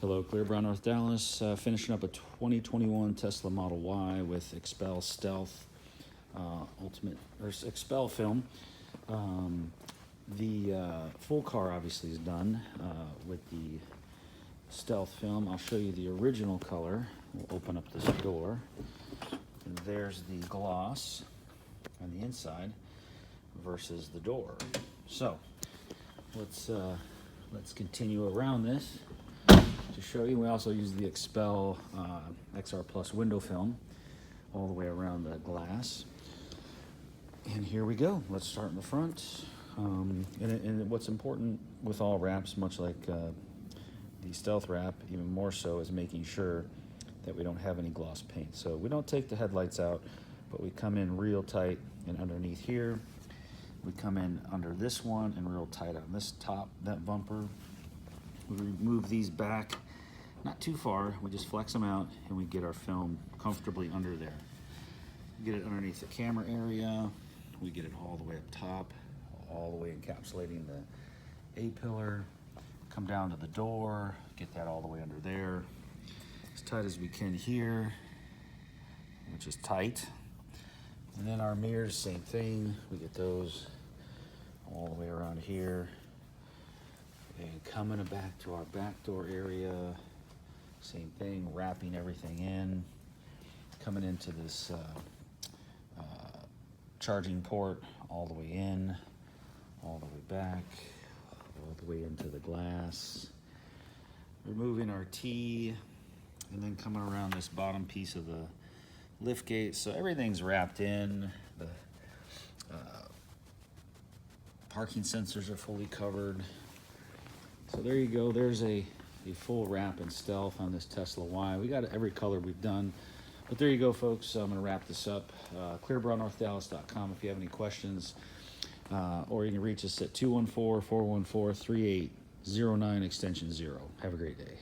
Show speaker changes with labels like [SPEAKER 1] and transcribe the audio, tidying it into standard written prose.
[SPEAKER 1] Hello, Clear Brown, North Dallas. Finishing up a 2021 Tesla Model Y with XPEL Stealth Ultimate or XPEL film. The full car obviously is done with the Stealth film. I'll show you the original color. We'll open up this door. And there's the gloss on the inside versus the door. So let's continue around this. To show you, we also use the XPEL XR Plus window film all the way around the glass. And here we go. Let's start in the front. And what's important with all wraps, much like the Stealth wrap, even more so, is making sure that we don't have any gloss paint. So we don't take the headlights out, but we come in real tight and underneath here. We come in under this one and real tight on this top, that bumper. We remove these back, not too far. We just flex them out and we get our film comfortably under there. Get it underneath the camera area. We get it all the way up top, all the way encapsulating the A-pillar. Come down to the door, get that all the way under there. As tight as we can here, which is tight. And then our mirrors, same thing. We get those all the way around here. And coming back to our back door area, same thing, wrapping everything in. Coming into this charging port, all the way in, all the way back, all the way into the glass. Removing our T, and then coming around this bottom piece of the lift gate. So everything's wrapped in. The parking sensors are fully covered. So there you go. There's a full wrap and Stealth on this Tesla Y. We got every color we've done. But there you go, folks. So I'm going to wrap this up. ClearBrownNorthDallas.com if you have any questions. Or you can reach us at 214-414-3809 extension 0. Have a great day.